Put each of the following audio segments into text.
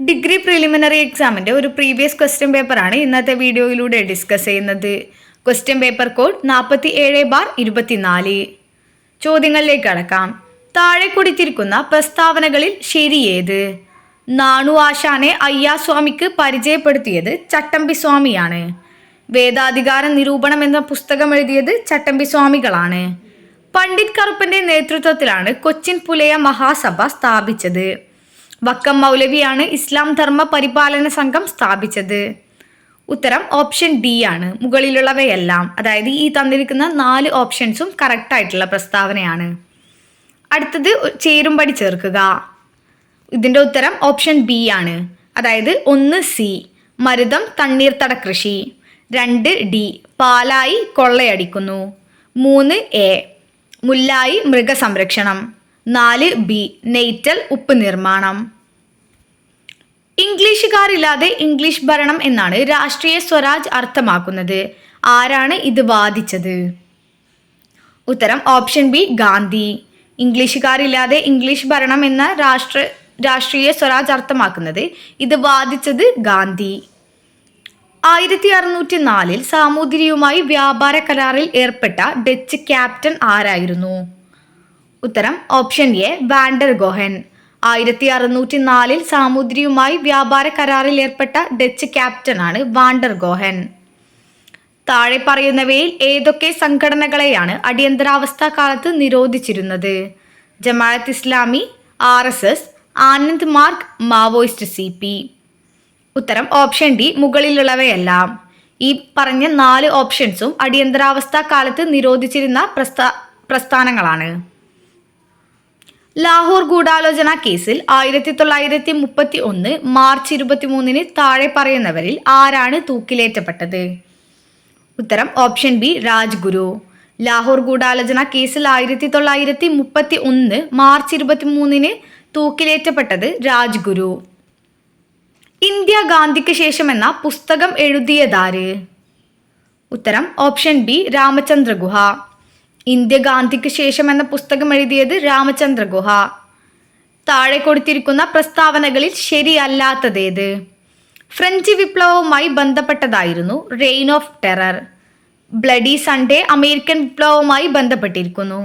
Degree preliminary എക്സാമിൻ്റെ ഒരു previous question പേപ്പറാണ് ഇന്നത്തെ വീഡിയോയിലൂടെ ഡിസ്കസ് ചെയ്യുന്നത്. Question paper code 47/24. ചോദ്യങ്ങളിലേക്ക് കടക്കാം. താഴെ കൊടുത്തിരിക്കുന്ന പ്രസ്താവനകളിൽ ശരിയേത്? നാണു ആശാനെ അയ്യാസ്വാമിക്ക് പരിചയപ്പെടുത്തിയത് ചട്ടമ്പി സ്വാമിയാണ്. വേദാധികാര നിരൂപണം എന്ന പുസ്തകം എഴുതിയത് ചട്ടമ്പി സ്വാമികളാണ്. പണ്ഡിറ്റ് കറുപ്പന്റെ നേതൃത്വത്തിലാണ് കൊച്ചിൻ പുലയ മഹാസഭ സ്ഥാപിച്ചത്. വക്കം മൗലവിയാണ് ഇസ്ലാം ധർമ്മ പരിപാലന സംഘം സ്ഥാപിച്ചത്. ഉത്തരം ഓപ്ഷൻ ഡി ആണ്. മുകളിലുള്ളവയെല്ലാം, അതായത് ഈ തന്നിരിക്കുന്ന 4 ഓപ്ഷൻസും കറക്റ്റ് ആയിട്ടുള്ള പ്രസ്താവനയാണ്. അടുത്തത് ചേരുംപടി ചേർക്കുക. ഇതിൻ്റെ ഉത്തരം ഓപ്ഷൻ ബി ആണ്. അതായത് 1 സി മരുതം തണ്ണീർത്തട കൃഷി, 2 ഡി പാലായി കൊള്ളയടിക്കുന്നു, 3 എ മുല്ലായി മൃഗസംരക്ഷണം, 4 ബി നെയ്റ്റൽ ഉപ്പ് നിർമ്മാണം. ഇംഗ്ലീഷുകാരില്ലാതെ ഇംഗ്ലീഷ് ഭരണം എന്നാണ് രാഷ്ട്രീയ സ്വരാജ് അർത്ഥമാക്കുന്നത്. ആരാണ് ഇത് വാദിച്ചത്? ഉത്തരം ഓപ്ഷൻ ബി ഗാന്ധി. ഇംഗ്ലീഷുകാരില്ലാതെ ഇംഗ്ലീഷ് ഭരണം എന്ന രാഷ്ട്രീയ സ്വരാജ് അർത്ഥമാക്കുന്നത് ഇത് വാദിച്ചത് ഗാന്ധി. 1604 സാമൂതിരിയുമായി വ്യാപാര കരാറിൽ ഏർപ്പെട്ട ഡച്ച് ക്യാപ്റ്റൻ ആരായിരുന്നു? ഉത്തരം ഓപ്ഷൻ എ വാൻഡർ ഗോഹൻ. 1604 സാമൂതിരിയുമായി വ്യാപാര കരാറിൽ ഏർപ്പെട്ട ഡച്ച് ക്യാപ്റ്റനാണ് വാൻഡർ ഗോഹൻ. താഴെ പറയുന്നവയിൽ ഏതൊക്കെ സംഘടനകളെയാണ് അടിയന്തരാവസ്ഥ കാലത്ത് നിരോധിച്ചിരുന്നത്? Jamaat Islami, RSS, Anand Marg, Maoist CP. ഉത്തരം ഓപ്ഷൻ ഡി മുകളിലുള്ളവയെല്ലാം. ഈ പറഞ്ഞ 4 ഓപ്ഷൻസും അടിയന്തരാവസ്ഥ കാലത്ത് നിരോധിച്ചിരുന്ന പ്രസ്ഥാനങ്ങളാണ്. ലാഹോർ ഗൂഢാലോചന കേസിൽ 1931 മാർച്ച് 23 താഴെ പറയുന്നവരിൽ ആരാണ് തൂക്കിലേറ്റപ്പെട്ടത്? ഉത്തരം ഓപ്ഷൻ ബി രാജ്ഗുരു. ലാഹോർ ഗൂഢാലോചന കേസിൽ 1931 മാർച്ച് 23 തൂക്കിലേറ്റപ്പെട്ടത് രാജ്ഗുരു. ഇന്ത്യ ഗാന്ധിക്ക് ശേഷം എന്ന പുസ്തകം എഴുതിയതാര്? ഉത്തരം ഓപ്ഷൻ ബി രാമചന്ദ്ര ഗുഹ. ഇന്ത്യ ഗാന്ധിക്ക് ശേഷം എന്ന പുസ്തകം എഴുതിയത് രാമചന്ദ്ര ഗുഹ. താഴെ കൊടുത്തിരിക്കുന്ന പ്രസ്താവനകളിൽ ശരിയല്ലാത്തതേത്? ഫ്രഞ്ച് വിപ്ലവവുമായി ബന്ധപ്പെട്ടതായിരുന്നു reign of terror. Bloody Sunday American വിപ്ലവവുമായി ബന്ധപ്പെട്ടിരിക്കുന്നു.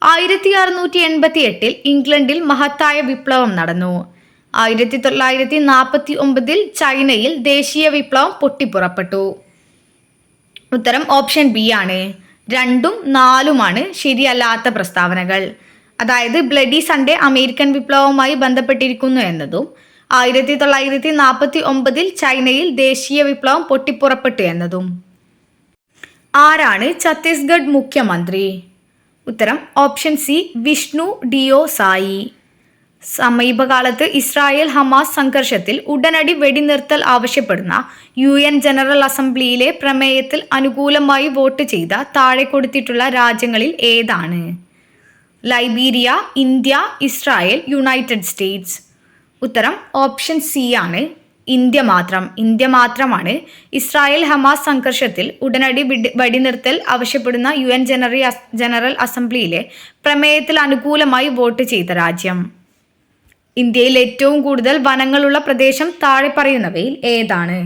1688 ഇംഗ്ലണ്ടിൽ മഹത്തായ വിപ്ലവം നടന്നു. 1949 ചൈനയിൽ ദേശീയ വിപ്ലവം പൊട്ടിപ്പുറപ്പെട്ടു. ഉത്തരം ഓപ്ഷൻ ബി ആണ്. 2ഉം 4ഉമാണ് ശരിയല്ലാത്ത പ്രസ്താവനകൾ. അതായത് ബ്ലഡി സൺഡേ അമേരിക്കൻ വിപ്ലവവുമായി ബന്ധപ്പെട്ടിരിക്കുന്നു എന്നതും 1949 ചൈനയിൽ ദേശീയ വിപ്ലവം പൊട്ടിപ്പുറപ്പെട്ടു എന്നതും. ആരാണ് ഛത്തീസ്ഗഡ് മുഖ്യമന്ത്രി? ഉത്തരം ഓപ്ഷൻ സി വിഷ്ണു ഡിയോ സായി. സമീപകാലത്ത് ഇസ്രായേൽ ഹമാസ് സംഘർഷത്തിൽ ഉടനടി വെടിനിർത്തൽ ആവശ്യപ്പെടുന്ന UN ജനറൽ അസംബ്ലിയിലെ പ്രമേയത്തിൽ അനുകൂലമായി വോട്ട് ചെയ്ത താഴെ കൊടുത്തിട്ടുള്ള രാജ്യങ്ങളിൽ ഏതാണ്? Liberia, India, Israel, United States. ഉത്തരം ഓപ്ഷൻ സി ആണ്. ഇന്ത്യ മാത്രമാണ് ഇസ്രായേൽ ഹമാസ് സംഘർഷത്തിൽ ഉടനടി വെടിനിർത്തൽ ആവശ്യപ്പെടുന്ന UN ജനറൽ അസംബ്ലിയിലെ പ്രമേയത്തിൽ അനുകൂലമായി വോട്ട് ചെയ്ത രാജ്യം. ഇന്ത്യയിൽ ഏറ്റവും കൂടുതൽ വനങ്ങളുള്ള പ്രദേശം താഴെ പറയുന്നവയിൽ ഏതാണ്?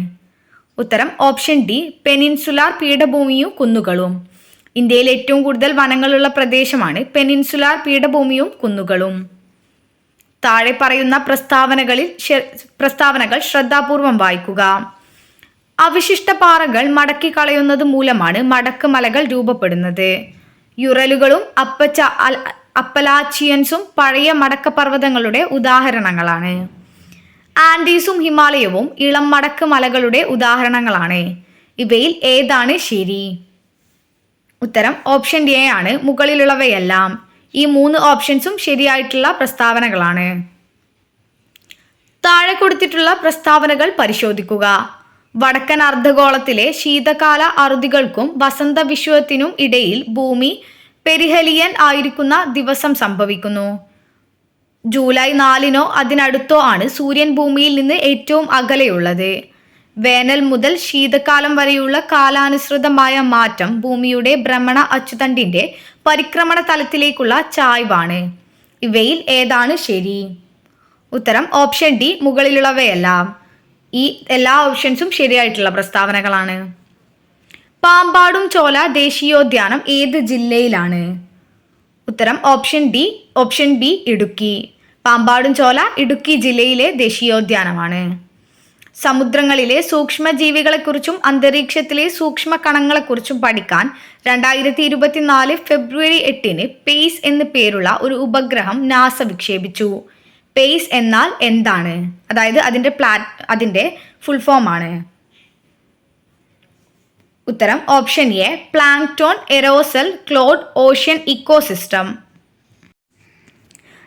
ഉത്തരം ഓപ്ഷൻ ഡി പെനിൻസുലാർ പീഠഭൂമിയും കുന്നുകളും. ഇന്ത്യയിൽ ഏറ്റവും കൂടുതൽ വനങ്ങളുള്ള പ്രദേശമാണ് പെനിൻസുലാർ പീഠഭൂമിയും കുന്നുകളും. താഴെ പറയുന്ന പ്രസ്താവനകൾ ശ്രദ്ധാപൂർവം വായിക്കുക. അവശിഷ്ട പാറകൾ മടക്കി കളയുന്നത് മൂലമാണ് മടക്ക് മലകൾ രൂപപ്പെടുന്നത്. യുറലുകളും അപ്പലാച്ചിയൻസും പഴയ മടക്കപർവ്വതങ്ങളുടെ ഉദാഹരണങ്ങളാണ്. ആൻഡീസും ഹിമാലയവും ഇളം മടക്ക് മലകളുടെ ഉദാഹരണങ്ങളാണ്. ഇവയിൽ ഏതാണ് ശരി? ഉത്തരം ഓപ്ഷൻ എ ആണ്. മുകളിലുള്ളവയെല്ലാം. ഈ 3 ഓപ്ഷൻസും ശരിയായിട്ടുള്ള പ്രസ്താവനകളാണ്. താഴെ കൊടുത്തിട്ടുള്ള പ്രസ്താവനകൾ പരിശോധിക്കുക. വടക്കൻ അർദ്ധഗോളത്തിലെ ശീതകാല അറുതികൾക്കും വസന്ത വിഷുവത്തിനും ഇടയിൽ ഭൂമി പെരിഹെലിയൻ ആയിരിക്കുന്ന ദിവസം സംഭവിക്കുന്നു. ജൂലൈ 4 അതിനടുത്തോ ആണ് സൂര്യൻ ഭൂമിയിൽ നിന്ന് ഏറ്റവും അകലെയുള്ളത്. വേനൽ മുതൽ ശീതകാലം വരെയുള്ള കാലാനുസൃതമായ മാറ്റം ഭൂമിയുടെ ഭ്രമണ അച്ചുതണ്ടിന്റെ പരിക്രമണ തലത്തിലേക്കുള്ള ചായ്വാണ്. ഇവയിൽ ഏതാണ് ശരി? ഉത്തരം ഓപ്ഷൻ ഡി മുകളിലുള്ളവയെല്ലാം. ഈ എല്ലാ ഓപ്ഷൻസും ശരിയായിട്ടുള്ള പ്രസ്താവനകളാണ്. പാമ്പാടും ചോല ദേശീയോദ്യാനം ഏത് ജില്ലയിലാണ്? ഉത്തരം ഓപ്ഷൻ ബി ഇടുക്കി. പാമ്പാടും ചോല ഇടുക്കി ജില്ലയിലെ ദേശീയോദ്യാനമാണ്. സമുദ്രങ്ങളിലെ സൂക്ഷ്മജീവികളെക്കുറിച്ചും അന്തരീക്ഷത്തിലെ സൂക്ഷ്മ കണങ്ങളെക്കുറിച്ചും പഠിക്കാൻ 2024 ഫെബ്രുവരി 8 പേസ് എന്ന് പേരുള്ള ഒരു ഉപഗ്രഹം നാസ വിക്ഷേപിച്ചു. പേസ് എന്നാൽ എന്താണ്? അതായത് അതിൻ്റെ ഫുൾ ഫോം ആണ്. ഉത്തരം option A plankton aerosol cloud ocean ecosystem.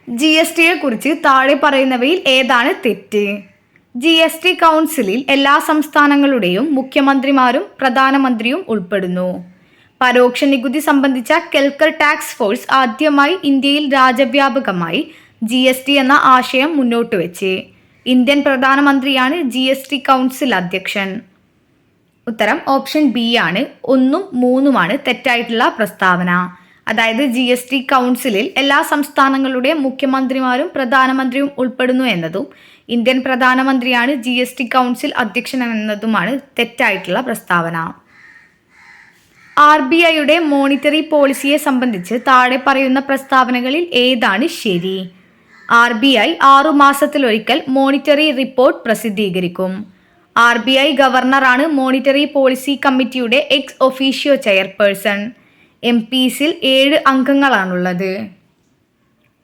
GST കുറിച്ച് താഴെ പറയുന്നവയിൽ ഏതാണ് തെറ്റ്? GST കൗൺസിലിൽ എല്ലാ സംസ്ഥാനങ്ങളുടെയും മുഖ്യമന്ത്രിമാരും പ്രധാനമന്ത്രിയും ഉൾപ്പെടുന്നു. പരോക്ഷ നികുതി സംബന്ധിച്ച കെൽക്കർ ടാക്സ് ഫോഴ്സ് ആദ്യമായി ഇന്ത്യയിൽ രാജ്യവ്യാപകമായി GST എന്ന ആശയം മുന്നോട്ട് വെച്ച്. ഇന്ത്യൻ പ്രധാനമന്ത്രിയാണ് GST കൗൺസിൽ അധ്യക്ഷൻ. ഉത്തരം ഓപ്ഷൻ ബി ആണ്. 1ഉം 3ഉമാണ് തെറ്റായിട്ടുള്ള പ്രസ്താവന. അതായത് GST കൗൺസിലിൽ എല്ലാ സംസ്ഥാനങ്ങളുടെ മുഖ്യമന്ത്രിമാരും പ്രധാനമന്ത്രിയും ഉൾപ്പെടുന്നു എന്നതും ഇന്ത്യൻ പ്രധാനമന്ത്രിയാണ് GST കൗൺസിൽ അധ്യക്ഷൻ എന്നതുമാണ് തെറ്റായിട്ടുള്ള പ്രസ്താവന. RBIയുടെ മോണിറ്ററി പോളിസിയെ സംബന്ധിച്ച് താഴെ പറയുന്ന പ്രസ്താവനകളിൽ ഏതാണ് ശരി? RBI 6 മാസത്തിലൊരിക്കൽ മോണിറ്ററി റിപ്പോർട്ട് പ്രസിദ്ധീകരിക്കും. RBI ഗവർണറാണ് മോണിറ്ററി പോളിസി കമ്മിറ്റിയുടെ എക്സ് ഒഫീഷ്യോ ചെയർപേഴ്സൺ. MPസിൽ 7 അംഗങ്ങളാണുള്ളത്.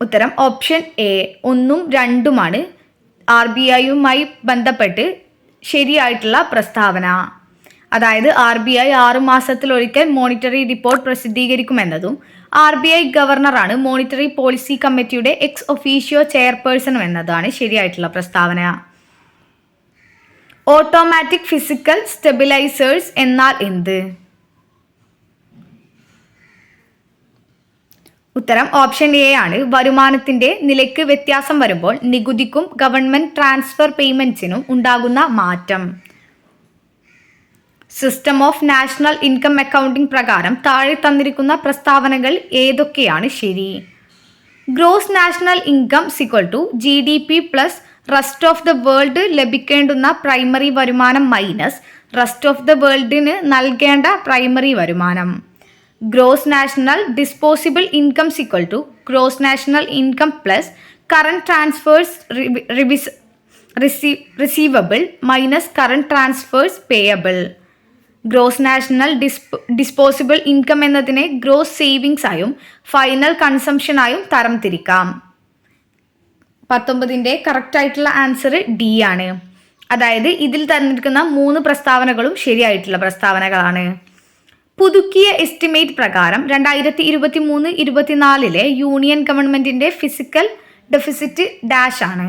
ഉത്തരം ഓപ്ഷൻ എ 1ഉം 2ഉമാണ് RBIയുമായി ബന്ധപ്പെട്ട് ശരിയായിട്ടുള്ള പ്രസ്താവന. അതായത് RBI 6 മാസത്തിലൊരിക്കൽ മോണിറ്ററി റിപ്പോർട്ട് പ്രസിദ്ധീകരിക്കുമെന്നതും RBI ഗവർണറാണ് മോണിറ്ററി പോളിസി കമ്മിറ്റിയുടെ എക്സ് ഒഫീഷ്യോ ചെയർപേഴ്സൺ എന്നതാണ് ശരിയായിട്ടുള്ള പ്രസ്താവന. ഓട്ടോമാറ്റിക് ഫിസിക്കൽ സ്റ്റെബിലൈസേഴ്സ് എന്നാൽ എന്ത്? ഉത്തരം ഓപ്ഷൻ എ ആണ്. വരുമാനത്തിന്റെ നിലയ്ക്ക് വ്യത്യാസം വരുമ്പോൾ നികുതിക്കും ഗവൺമെന്റ് ട്രാൻസ്ഫർ പേയ്മെന്റ്സിനും ഉണ്ടാകുന്ന മാറ്റം. System of national income accounting പ്രകാരം താഴെ തന്നിരിക്കുന്ന പ്രസ്താവനകൾ ഏതൊക്കെയാണ് ശരി? Gross national income GDP plus rest of the world ലഭിക്കേണ്ടുന്ന പ്രൈമറി വരുമാനം മൈനസ് റെസ്റ്റ് ഓഫ് ദ വേൾഡിന് നൽകേണ്ട പ്രൈമറി വരുമാനം. Gross national disposable income gross national income plus current transfers receivable minus current transfers payable. Gross national disposable income എന്നതിനെ gross savings ആയും final കൺസംഷനായും തരംതിരിക്കാം. 19ന്റെ കറക്റ്റ് ആയിട്ടുള്ള ആൻസർ ഡി ആണ്. അതായത് ഇതിൽ തന്നിരിക്കുന്ന 3 പ്രസ്താവനകളും ശരിയായിട്ടുള്ള പ്രസ്താവനകളാണ്. പുതുക്കിയ എസ്റ്റിമേറ്റ് പ്രകാരം 2023-24 യൂണിയൻ ഗവൺമെന്റിന്റെ ഫിസിക്കൽ ഡെഫിസിറ്റ് ഡാഷ് ആണ്.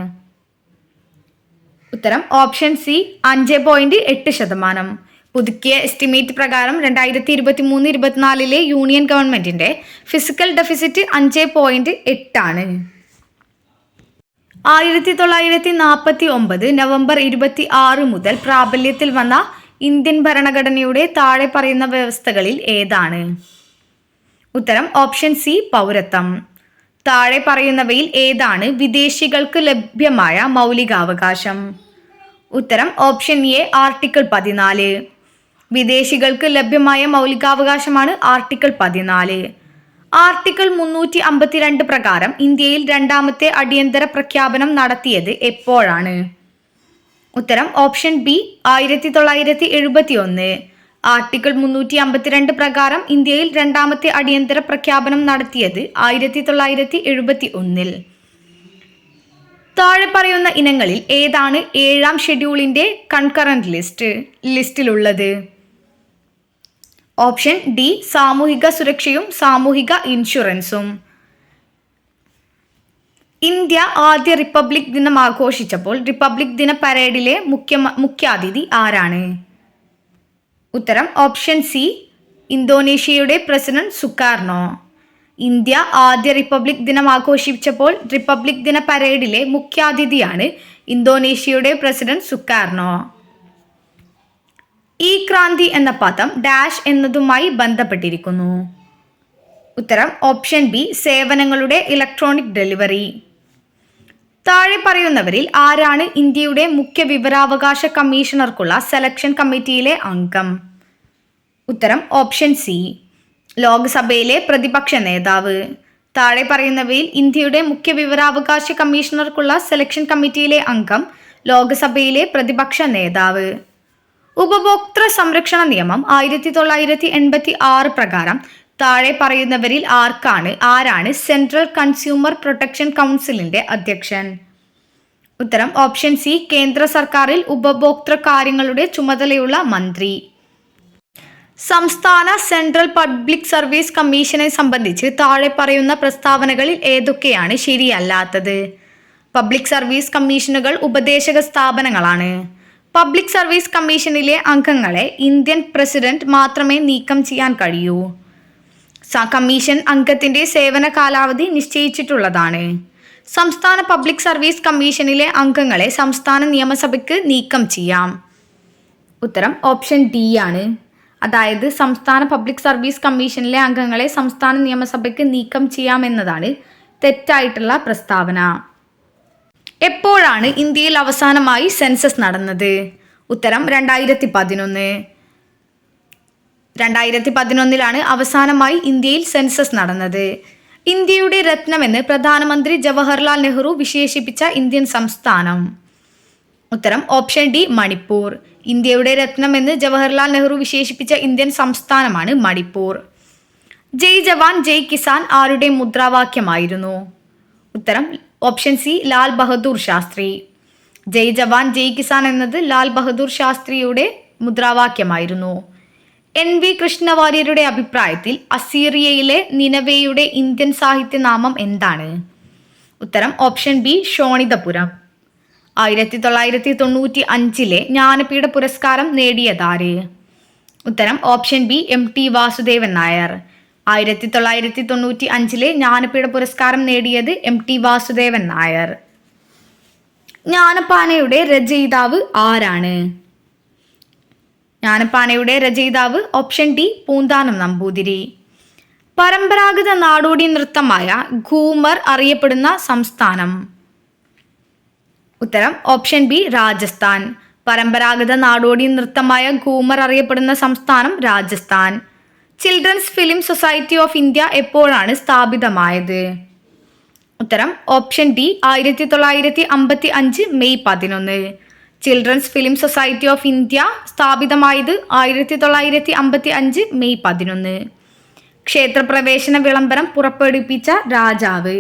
ഉത്തരം ഓപ്ഷൻ സി 5.8%. പുതുക്കിയ എസ്റ്റിമേറ്റ് പ്രകാരം 2023-24 യൂണിയൻ ഗവൺമെന്റിന്റെ ഫിസിക്കൽ ഡെഫിസിറ്റ് 5.8 ആണ്. 1949 നവംബർ 26 മുതൽ പ്രാബല്യത്തിൽ വന്ന ഇന്ത്യൻ ഭരണഘടനയുടെ താഴെ പറയുന്ന വ്യവസ്ഥകളിൽ ഏതാണ്? ഉത്തരം ഓപ്ഷൻ സി പൗരത്വം. താഴെ പറയുന്നവയിൽ ഏതാണ് വിദേശികൾക്ക് ലഭ്യമായ മൗലികാവകാശം? ഉത്തരം ഓപ്ഷൻ എ ആർട്ടിക്കിൾ 14. വിദേശികൾക്ക് ലഭ്യമായ മൗലികാവകാശമാണ് ആർട്ടിക്കിൾ 14. ആർട്ടിക്കിൾ 352 പ്രകാരം ഇന്ത്യയിൽ രണ്ടാമത്തെ അടിയന്തര പ്രഖ്യാപനം നടത്തിയത് എപ്പോഴാണ്? ഉത്തരം ഓപ്ഷൻ ബി 1971. ആർട്ടിക്കിൾ 352 പ്രകാരം ഇന്ത്യയിൽ രണ്ടാമത്തെ അടിയന്തര പ്രഖ്യാപനം നടത്തിയത് 1971. താഴെ പറയുന്ന ഇനങ്ങളിൽ ഏതാണ് 7ാം ഷെഡ്യൂളിന്റെ കൺകറന്റ് ലിസ്റ്റിലുള്ളത്? ഓപ്ഷൻ ഡി സാമൂഹിക സുരക്ഷയും സാമൂഹിക ഇൻഷുറൻസും. ഇന്ത്യ ആദ്യ റിപ്പബ്ലിക് ദിനം ആഘോഷിച്ചപ്പോൾ റിപ്പബ്ലിക് ദിന പരേഡിലെ മുഖ്യാതിഥി ആരാണ്? ഉത്തരം ഓപ്ഷൻ സി ഇന്തോനേഷ്യയുടെ പ്രസിഡന്റ് സുകാർണോ. ഇന്ത്യ ആദ്യ റിപ്പബ്ലിക് ദിനം ആഘോഷിച്ചപ്പോൾ റിപ്പബ്ലിക് ദിന പരേഡിലെ മുഖ്യാതിഥിയാണ് ഇന്തോനേഷ്യയുടെ പ്രസിഡന്റ് സുകാർണോ. ഈ ക്രാന്തി എന്ന പദം ഡാഷ് എന്നതുമായി ബന്ധപ്പെട്ടിരിക്കുന്നു. ഉത്തരം ഓപ്ഷൻ ബി സേവനങ്ങളുടെ ഇലക്ട്രോണിക് ഡെലിവറി. താഴെ പറയുന്നവരിൽ ആരാണ് ഇന്ത്യയുടെ മുഖ്യ വിവരാവകാശ കമ്മീഷണർക്കുള്ള സെലക്ഷൻ കമ്മിറ്റിയിലെ അംഗം? ഉത്തരം ഓപ്ഷൻ സി, ലോക്സഭയിലെ പ്രതിപക്ഷ നേതാവ്. താഴെ പറയുന്നവയിൽ ഇന്ത്യയുടെ മുഖ്യ വിവരാവകാശ കമ്മീഷണർക്കുള്ള സെലക്ഷൻ കമ്മിറ്റിയിലെ അംഗം ലോക്സഭയിലെ പ്രതിപക്ഷ നേതാവ്. ഉപഭോക്തൃ സംരക്ഷണ നിയമം 1986 പ്രകാരം താഴെ പറയുന്നവരിൽ ആരാണ് സെൻട്രൽ കൺസ്യൂമർ പ്രൊട്ടക്ഷൻ കൗൺസിലിന്റെ അധ്യക്ഷൻ? ഉത്തരം ഓപ്ഷൻ സി, കേന്ദ്ര സർക്കാരിൽ ഉപഭോക്തൃ കാര്യങ്ങളുടെ ചുമതലയുള്ള മന്ത്രി. സംസ്ഥാന സെൻട്രൽ പബ്ലിക് സർവീസ് കമ്മീഷനെ സംബന്ധിച്ച് താഴെ പറയുന്ന പ്രസ്താവനകളിൽ ഏതൊക്കെയാണ് ശരിയല്ലാത്തത്? പബ്ലിക് സർവീസ് കമ്മീഷനുകൾ ഉപദേശക സ്ഥാപനങ്ങളാണ്. പബ്ലിക് സർവീസ് കമ്മീഷനിലെ അംഗങ്ങളെ ഇന്ത്യൻ പ്രസിഡന്റ് മാത്രമേ നീക്കം ചെയ്യാൻ കഴിയൂ. കമ്മീഷൻ അംഗത്തിന്റെ സേവന കാലാവധി നിശ്ചയിച്ചിട്ടുള്ളതാണ്. സംസ്ഥാന പബ്ലിക് സർവീസ് കമ്മീഷനിലെ അംഗങ്ങളെ സംസ്ഥാന നിയമസഭയ്ക്ക് നീക്കം ചെയ്യാം. ഉത്തരം ഓപ്ഷൻ ഡി ആണ്. അതായത് സംസ്ഥാന പബ്ലിക് സർവീസ് കമ്മീഷനിലെ അംഗങ്ങളെ സംസ്ഥാന നിയമസഭയ്ക്ക് നീക്കം ചെയ്യാമെന്നതാണ് തെറ്റായിട്ടുള്ള പ്രസ്താവന. എപ്പോഴാണ് ഇന്ത്യയിൽ അവസാനമായി സെൻസസ് നടന്നത്? ഉത്തരം 2011. 2011 അവസാനമായി ഇന്ത്യയിൽ സെൻസസ് നടന്നത്. ഇന്ത്യയുടെ രത്നമെന്ന് പ്രധാനമന്ത്രി ജവഹർലാൽ നെഹ്റു വിശേഷിപ്പിച്ച ഇന്ത്യൻ സംസ്ഥാനം? ഉത്തരം ഓപ്ഷൻ ഡി, മണിപ്പൂർ. ഇന്ത്യയുടെ രത്നമെന്ന് ജവഹർലാൽ നെഹ്റു വിശേഷിപ്പിച്ച ഇന്ത്യൻ സംസ്ഥാനമാണ് മണിപ്പൂർ. ജയ് ജവാൻ ജയ് കിസാൻ ആരുടെ മുദ്രാവാക്യമായിരുന്നു? ഉത്തരം ഓപ്ഷൻ സി, ലാൽ ബഹദൂർ ശാസ്ത്രി. ജയ് ജവാൻ ജയ് കിസാൻ എന്നത് ലാൽ ബഹദൂർ ശാസ്ത്രിയുടെ മുദ്രാവാക്യമായിരുന്നു. NV കൃഷ്ണവാര്യരുടെ അഭിപ്രായത്തിൽ അസീറിയയിലെ നിനവേയുടെ ഇന്ത്യൻ സാഹിത്യനാമം എന്താണ്? ഉത്തരം ഓപ്ഷൻ ബി, ശോണിതപുരം. 1995 ജ്ഞാനപീഠ പുരസ്കാരം നേടിയതാര്? ഉത്തരം option B, MT Vasudevan Nair. 1995 Jnanpith പുരസ്കാരം നേടിയത് MT വാസുദേവൻ നായർ. ജ്ഞാനപ്പാനയുടെ രചയിതാവ് ആരാണ്? ജ്ഞാനപ്പാനയുടെ രചയിതാവ് ഓപ്ഷൻ ഡി, പൂന്താനം നമ്പൂതിരി. പരമ്പരാഗത നാടോടി നൃത്തമായ ഘൂമർ അറിയപ്പെടുന്ന സംസ്ഥാനം? ഉത്തരം ഓപ്ഷൻ ബി, രാജസ്ഥാൻ. പരമ്പരാഗത നാടോടി നൃത്തമായ ഘൂമർ അറിയപ്പെടുന്ന സംസ്ഥാനം Rajasthan. Children's film society of India എപ്പോഴാണ് സ്ഥാപിതമായത്? ഉത്തരം option D, 1955 May 11. Children's film society of India സ്ഥാപിതമായത് 1955 മെയ് 11. ക്ഷേത്രപ്രവേശന വിളംബരം പുറപ്പെടുവിപ്പിച്ച രാജാവ്?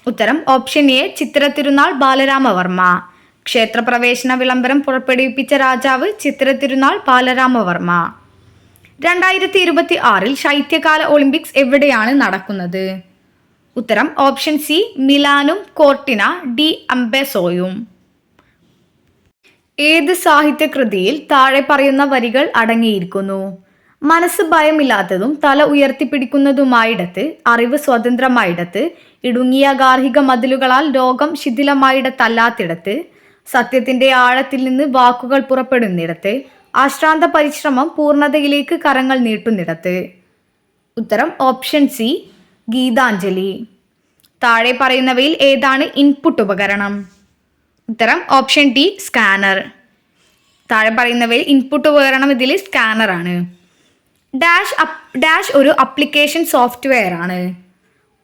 ഉത്തരം ഓപ്ഷൻ എ, ചിത്തിര തിരുനാൾ ബാലരാമവർമ്മ. ക്ഷേത്രപ്രവേശന വിളംബരം പുറപ്പെടുവിപ്പിച്ച രാജാവ് ചിത്തിര തിരുനാൾ ബാലരാമവർമ്മ. 2026 ശൈത്യകാല ഒളിമ്പിക്സ് എവിടെയാണ് നടക്കുന്നത്? ഉത്തരം ഓപ്ഷൻ സി, മിലാനും കോർട്ടിന ഡി അംബെസോയും. ഏത് സാഹിത്യകൃതിയിൽ താഴെ പറയുന്ന വരികൾ അടങ്ങിയിരിക്കുന്നു? മനസ്സ് ഭയമില്ലാത്തതും തല ഉയർത്തിപ്പിടിക്കുന്നതുമായിടത്ത്, അറിവ് സ്വതന്ത്രമായിടത്ത്, ഇടുങ്ങിയ ഗാർഹിക മതിലുകളാൽ ലോകം ശിഥിലമായിടത്തല്ലാത്തിടത്ത്, സത്യത്തിന്റെ ആഴത്തിൽ നിന്ന് വാക്കുകൾ പുറപ്പെടുന്നിടത്ത്, ആശ്രാന്ത പരിശ്രമം പൂർണ്ണതയിലേക്ക് കരങ്ങൾ നീട്ടുന്നിടത്ത്. ഉത്തരം ഓപ്ഷൻ സി, ഗീതാഞ്ജലി. താഴെ പറയുന്നവയിൽ ഏതാണ് ഇൻപുട്ട് ഉപകരണം? ഉത്തരം ഓപ്ഷൻ ഡി, സ്കാനർ. താഴെ പറയുന്നവയിൽ ഇൻപുട്ട് ഉപകരണം ഇതിൽ സ്കാനർ ആണ്. ഡാഷ് ഒരു അപ്ലിക്കേഷൻ സോഫ്റ്റ്വെയർ ആണ്?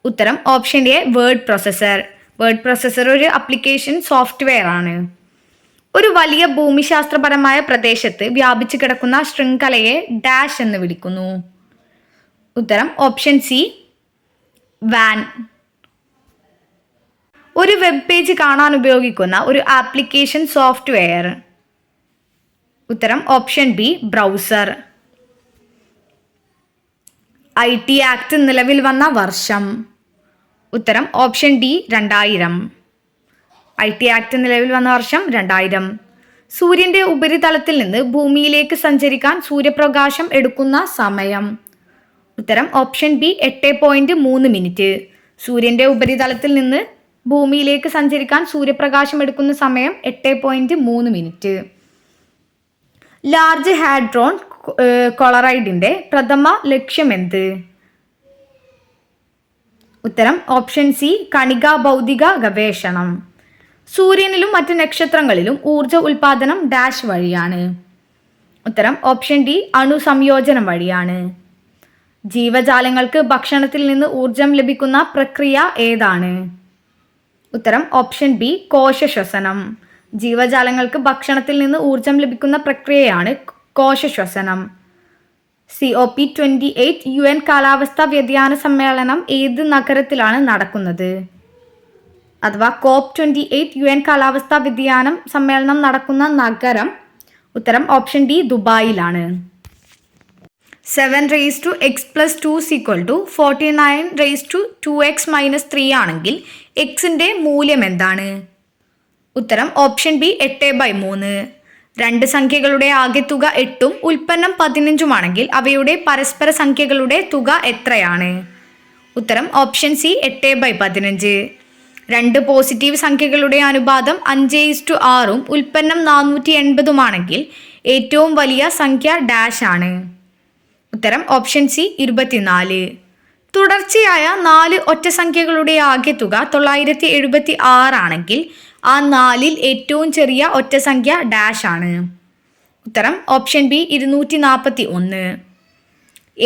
ഉത്തരം option A, word processor. Word processor ഒരു അപ്ലിക്കേഷൻ സോഫ്റ്റ്വെയർ ആണ്. ഒരു വലിയ ഭൂമിശാസ്ത്രപരമായ പ്രദേശത്ത് വ്യാപിച്ചു കിടക്കുന്ന ശൃംഖലയെ ഡാഷ് എന്ന് വിളിക്കുന്നു? ഉത്തരം ഓപ്ഷൻ സി, വാൻ. ഒരു വെബ് പേജ് കാണാൻ ഉപയോഗിക്കുന്ന ഒരു ആപ്ലിക്കേഷൻ സോഫ്റ്റ്വെയർ? ഉത്തരം option B, browser. IT act നിലവിൽ വന്ന വർഷം? ഉത്തരം ഓപ്ഷൻ ഡി, 2000. IT ആക്ട് നിലവിൽ വന്ന വർഷം 2000. സൂര്യന്റെ ഉപരിതലത്തിൽ നിന്ന് ഭൂമിയിലേക്ക് സഞ്ചരിക്കാൻ സൂര്യപ്രകാശം എടുക്കുന്ന സമയം? ഉത്തരം ഓപ്ഷൻ ബി, 8.3 മിനിറ്റ്. സൂര്യന്റെ ഉപരിതലത്തിൽ നിന്ന് ഭൂമിയിലേക്ക് സഞ്ചരിക്കാൻ സൂര്യപ്രകാശം എടുക്കുന്ന സമയം 8.3 മിനിറ്റ്. ലാർജ് ഹാഡ്രോൺ കൊളറൈഡിന്റെ പ്രഥമ ലക്ഷ്യമെന്ത്? ഉത്തരം ഓപ്ഷൻ സി, കണികാ ഭൗതിക ഗവേഷണം. സൂര്യനിലും മറ്റ് നക്ഷത്രങ്ങളിലും ഊർജ ഉൽപാദനം ഡാഷ് വഴിയാണ്. ഉത്തരം ഓപ്ഷൻ ഡി അണുസംയോജനം വഴിയാണ്. ജീവജാലങ്ങൾക്ക് ഭക്ഷണത്തിൽ നിന്ന് ഊർജം ലഭിക്കുന്ന പ്രക്രിയ ഏതാണ്? ഉത്തരം ഓപ്ഷൻ ബി കോശശ്വസനം. ജീവജാലങ്ങൾക്ക് ഭക്ഷണത്തിൽ നിന്ന് ഊർജം ലഭിക്കുന്ന പ്രക്രിയയാണ് കോശശ്വസനം. COP28 UN കാലാവസ്ഥാ വ്യതിയാന സമ്മേളനം ഏത് നഗരത്തിലാണ് നടക്കുന്നത്? അഥവാ COP28 UN കാലാവസ്ഥാ വ്യതിയാനം സമ്മേളനം നടക്കുന്ന നഗരം? ഉത്തരം ഓപ്ഷൻ ഡി ദുബായിലാണ്. 7x+2 = 49(2x - 3) ആണെങ്കിൽ എക്സിൻ്റെ മൂല്യം എന്താണ്? ഉത്തരം ഓപ്ഷൻ ബി 8/3. രണ്ട് സംഖ്യകളുടെ ആകെത്തുക 8ഉം ഉൽപ്പന്നം 15ഉമാണെങ്കിൽ അവയുടെ പരസ്പര സംഖ്യകളുടെ തുക എത്രയാണ്? ഉത്തരം ഓപ്ഷൻ സി 8/15. രണ്ട് പോസിറ്റീവ് സംഖ്യകളുടെ അനുപാതം 5:6ഉം ഉൽപ്പന്നം 480ഉമാണെങ്കിൽ ഏറ്റവും വലിയ സംഖ്യ ഡാഷ് ആണ്. ഉത്തരം ഓപ്ഷൻ സി 24. തുടർച്ചയായ 4 ഒറ്റസംഖ്യകളുടെ ആകെത്തുക 976 ആണെങ്കിൽ ആ 4ൽ ഏറ്റവും ചെറിയ ഒറ്റസംഖ്യ ഡാഷ് ആണ്. ഉത്തരം ഓപ്ഷൻ ബി 241.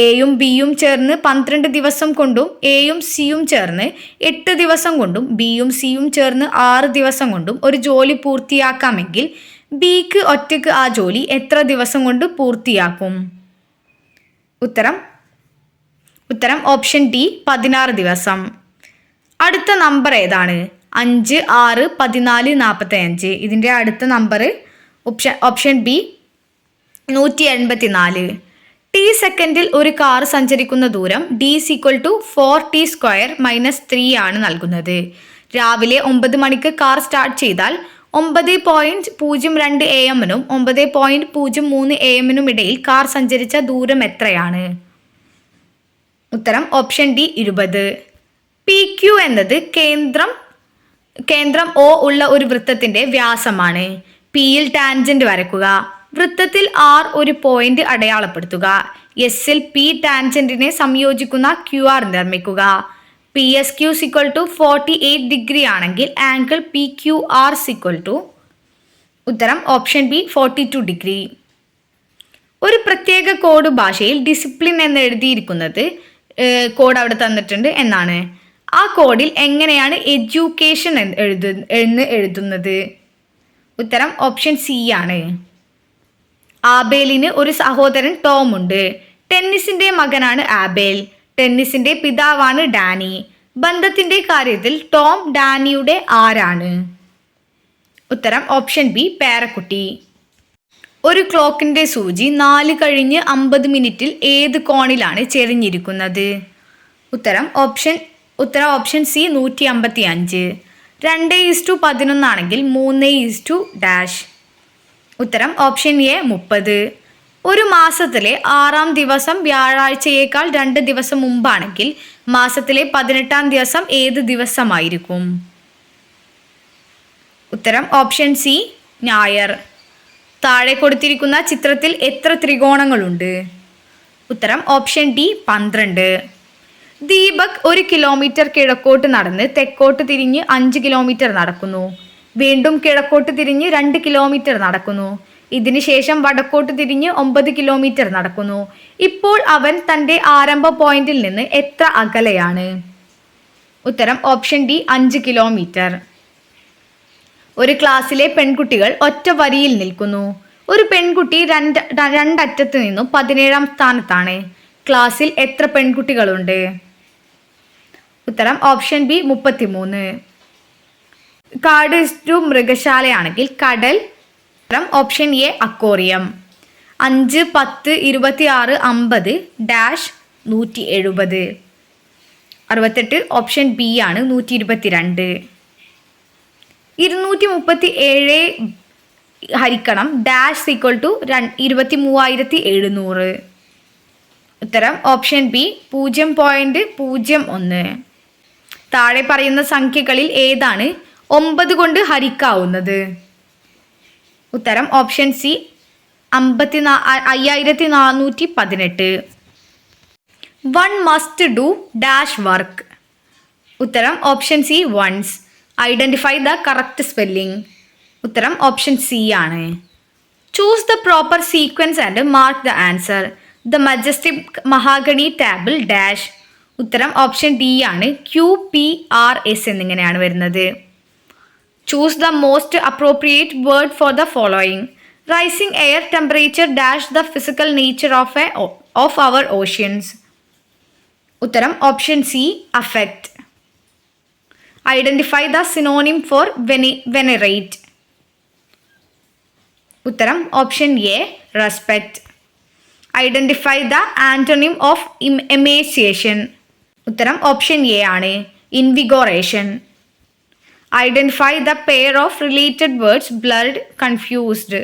എയും ബിയും ചേർന്ന് 12 ദിവസം കൊണ്ടും എയും സിയും ചേർന്ന് 8 ദിവസം കൊണ്ടും ബിയും സിയും ചേർന്ന് 6 ദിവസം കൊണ്ടും ഒരു ജോലി പൂർത്തിയാക്കാമെങ്കിൽ ബിക്ക് ഒറ്റയ്ക്ക് ആ ജോലി എത്ര ദിവസം കൊണ്ട് പൂർത്തിയാക്കും? ഉത്തരം ഓപ്ഷൻ ഡി 16 ദിവസം. അടുത്ത നമ്പർ ഏതാണ്? 5, 6, 14, 45. ഇതിൻ്റെ അടുത്ത നമ്പർ ഓപ്ഷൻ ബി 184. ടി സെക്കൻഡിൽ ഒരു കാർ സഞ്ചരിക്കുന്ന ദൂരം d = 4t² - 3 ആണ് നൽകുന്നത്. രാവിലെ 9 മണിക്ക് കാർ സ്റ്റാർട്ട് ചെയ്താൽ 9:02 AM-നും 9:03 AM-നും ഇടയിൽ കാർ സഞ്ചരിച്ച ദൂരം എത്രയാണ്? ഉത്തരം ഓപ്ഷൻ ഡി 20. PQ എന്നത് കേന്ദ്രം O ഉള്ള ഒരു വൃത്തത്തിന്റെ വ്യാസമാണ്. പിയിൽ ടാൻജന്റ് വരയ്ക്കുക. വൃത്തത്തിൽ R ഒരു പോയിന്റ് അടയാളപ്പെടുത്തുക. എസിൽ P ടാൻജന്റിനെ സംയോജിക്കുന്ന QR നിർമ്മിക്കുക. PSQ = 48 ഡിഗ്രി ആണെങ്കിൽ ആംഗിൾ PQR = ഉത്തരം ഓപ്ഷൻ ബി 42 ഡിഗ്രി. ഒരു പ്രത്യേക കോഡ് ഭാഷയിൽ ഡിസിപ്ലിൻ എന്ന് എഴുതിയിരിക്കുന്നത് കോഡ് അവിടെ തന്നിട്ടുണ്ട് എന്നാണ്. ആ കോഡിൽ എങ്ങനെയാണ് എഡ്യൂക്കേഷൻ എന്ന് എഴുതുന്നത്? ഉത്തരം ഓപ്ഷൻ സി ആണ്. ആബേലിന് ഒരു സഹോദരൻ ടോം ഉണ്ട്. ടെന്നിസിന്റെ മകനാണ് ആബേൽ. ടെന്നിസിന്റെ പിതാവാണ് ഡാനി. ബന്ധത്തിന്റെ കാര്യത്തിൽ ടോം ഡാനിയുടെ ആരാണ്? ഉത്തരം ഓപ്ഷൻ ബി പേരക്കുട്ടി. ഒരു ക്ലോക്കിന്റെ സൂചി 4:50 ഏത് കോണിലാണ് ചെരിഞ്ഞിരിക്കുന്നത്? ഉത്തരം ഓപ്ഷൻ സി 155. 2:11 ആണെങ്കിൽ 3:. ഉത്തരം ഓപ്ഷൻ എ 30. ഒരു മാസത്തിലെ 6-ാം ദിവസം വ്യാഴാഴ്ചയേക്കാൾ 2 ദിവസം മുമ്പാണെങ്കിൽ മാസത്തിലെ 18-ാം ദിവസം ഏത് ദിവസമായിരിക്കും? ഉത്തരം ഓപ്ഷൻ സി ഞായർ. താഴെ കൊടുത്തിരിക്കുന്ന ചിത്രത്തിൽ എത്ര ത്രികോണങ്ങളുണ്ട്? ഉത്തരം ഓപ്ഷൻ ഡി 12. ദീപക് 1 കിലോമീറ്റർ കിഴക്കോട്ട് നടന്ന് തെക്കോട്ട് തിരിഞ്ഞ് 5 കിലോമീറ്റർ നടക്കുന്നു. വീണ്ടും കിഴക്കോട്ട് തിരിഞ്ഞ് 2 കിലോമീറ്റർ നടക്കുന്നു. ഇതിനുശേഷം വടക്കോട്ട് തിരിഞ്ഞ് 9 കിലോമീറ്റർ നടക്കുന്നു. ഇപ്പോൾ അവൻ തൻ്റെ ആരംഭ പോയിന്റിൽ നിന്ന് എത്ര അകലെയാണ്? ഉത്തരം ഓപ്ഷൻ ഡി 5 കിലോമീറ്റർ. ഒരു ക്ലാസ്സിലെ പെൺകുട്ടികൾ ഒറ്റ വരിയിൽ നിൽക്കുന്നു. ഒരു പെൺകുട്ടി രണ്ടറ്റത്ത് നിന്നും 17-ാം സ്ഥാനത്താണ്. ക്ലാസ്സിൽ എത്ര പെൺകുട്ടികളുണ്ട്? ഉത്തരം ഓപ്ഷൻ ബി 33. കാട് ടു മൃഗശാലയാണെങ്കിൽ കടൽ? Option A aquarium. 5, 10, 26, 50 -170. 68 option B ആണ് 122. 237 ഹരിക്കണം ഡാഷ് =23,700. ഉത്തരം ഓപ്ഷൻ ബി 0.01. താഴെ പറയുന്ന സംഖ്യകളിൽ ഏതാണ് 9 കൊണ്ട് ഹരിക്കാവുന്നത്? ഉത്തരം option C 5418. 1 must do dash work. ഉത്തരം option C once. Identify the correct spelling. ഉത്തരം ഓപ്ഷൻ സി ആണ്. Choose the proper sequence and mark the answer. The majestic mahogany table dash. ഉത്തരം ഓപ്ഷൻ ഡി ആണ്. QPRS എന്നിങ്ങനെയാണ് വരുന്നത്. Choose the most appropriate word for the following. Rising air temperature dash the physical nature of our oceans. ഉത്തരം option C affect. Identify the synonym four venerate. ഉത്തരം option A respect. Identify the antonym of emaciation. ഉത്തരം option A ആണ്. Invigoration. Identify the pair of related words blurred confused.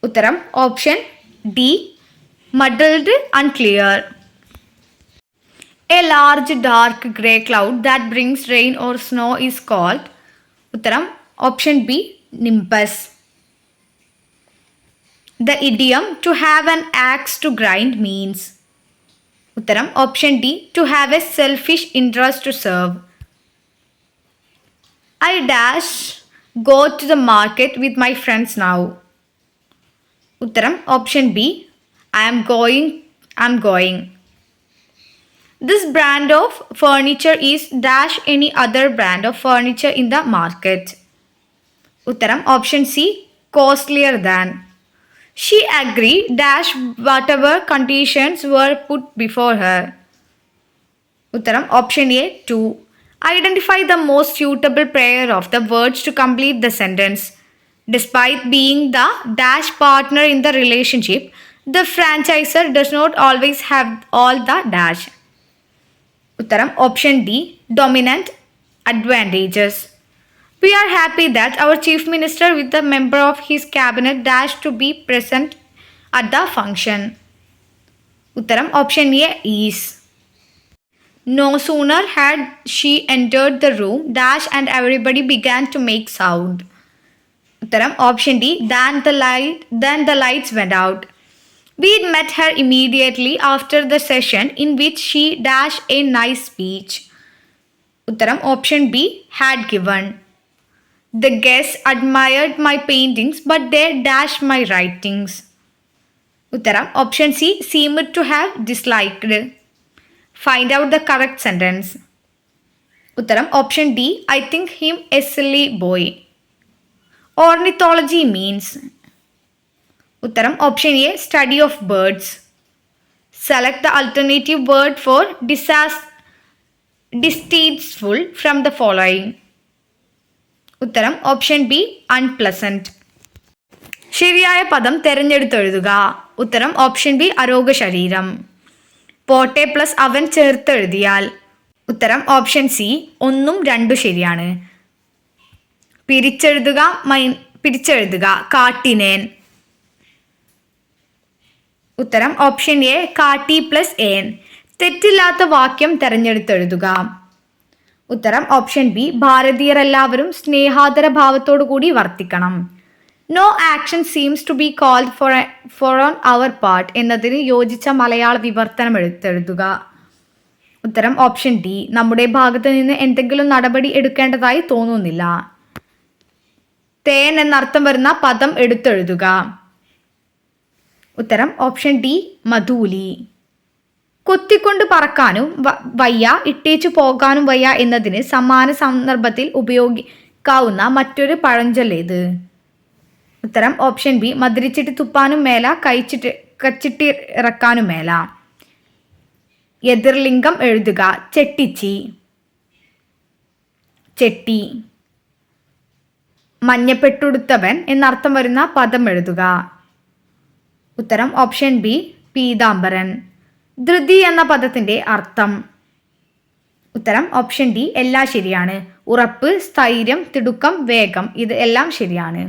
ഉത്തരം option D muddled unclear. A large dark grey cloud that brings rain or snow is called. Uttaram option B nimbus. The idiom to have an axe to grind means. Uttaram option D to have a selfish interest to serve. I dash go to the market with my friends now. Uttaram option B I am going. This brand of furniture is dash any other brand of furniture in the market. Uttaram option C costlier than. She agreed dash whatever conditions were put before her. Uttaram option A 2. Identify the most suitable pair of the words to complete the sentence. Despite being the dash partner in the relationship, the franchisor does not always have all the dash. Uttaram option D dominant advantages. We are happy that our chief minister with the member of his cabinet dash to be present at the function. Uttaram option A is. No sooner had she entered the room dash and everybody began to make sound. Uttaram option D then the lights went out. We met her immediately after the session in which she dashed a nice speech. Uttaram option B had given. The guests admired my paintings but they dashed my writings. Uttaram option C seemed to have disliked. Find out the correct sentence. Uttaram option D I think him a silly boy. Ornithology means. Uttaram option A study of birds. Select the alternative word for distasteful from the following. Uttaram option B unpleasant. ശരിയായ പദം തിരഞ്ഞെടുത്തെഴുതുക. ഉത്തരം option B അരോഗശരീരം. പോട്ടെ plus അവൻ ചേർത്തെഴുതിയാൽ. ഉത്തരം option C 1 2 ശരിയാണ്. പിരിച്ചെഴുതുക കാട്ടിനേൻ. ഉത്തരം option A കാട്ടി plus ഏൻ. തെറ്റില്ലാത്ത വാക്യം തെരഞ്ഞെടുത്തെഴുതുക. ഉത്തരം ഓപ്ഷൻ ബി ഭാരതീയർ എല്ലാവരും സ്നേഹാദര ഭാവത്തോടു കൂടി വർത്തിക്കണം. No action seems to be called for on our part എന്നതിന് യോജിച്ച മലയാള വിവർത്തനം എഴുതുക. ഉത്തരം ഓപ്ഷൻ ഡി നമ്മുടെ ഭാഗത്ത് നിന്ന് എന്തെങ്കിലും നടപടി എടുക്കേണ്ടതായി തോന്നുന്നില്ല. തേൻ എന്നർത്ഥം വരുന്ന പദം എടുത്തെഴുതുക. ഉത്തരം ഓപ്ഷൻ ഡി മധൂലി. കൊത്തിക്കൊണ്ട് പറക്കാനും വയ്യ ഇട്ടേച്ചു പോകാനും വയ്യ എന്നതിന് സമാന സന്ദർഭത്തിൽ ഉപയോഗിക്കാവുന്ന മറ്റൊരു പഴഞ്ചൊല്ലേത്? ഉത്തരം ഓപ്ഷൻ ബി മധുരിച്ചിട്ട് തുപ്പാനും മേല കച്ചിട്ട് ഇറക്കാനും മേല. എതിർലിംഗം എഴുതുക. ചെട്ടിച്ചി ചെട്ടി. മഞ്ഞപ്പെട്ടുടുത്തവൻ എന്നർത്ഥം വരുന്ന പദം എഴുതുക. ഉത്തരം ഓപ്ഷൻ ബി പീതാംബരൻ. ധൃതി എന്ന പദത്തിൻ്റെ അർത്ഥം. ഉത്തരം ഓപ്ഷൻ ഡി എല്ലാം ശരിയാണ്. ഉറപ്പ്, സ്ഥൈര്യം, തിടുക്കം, വേഗം ഇത് എല്ലാം ശരിയാണ്.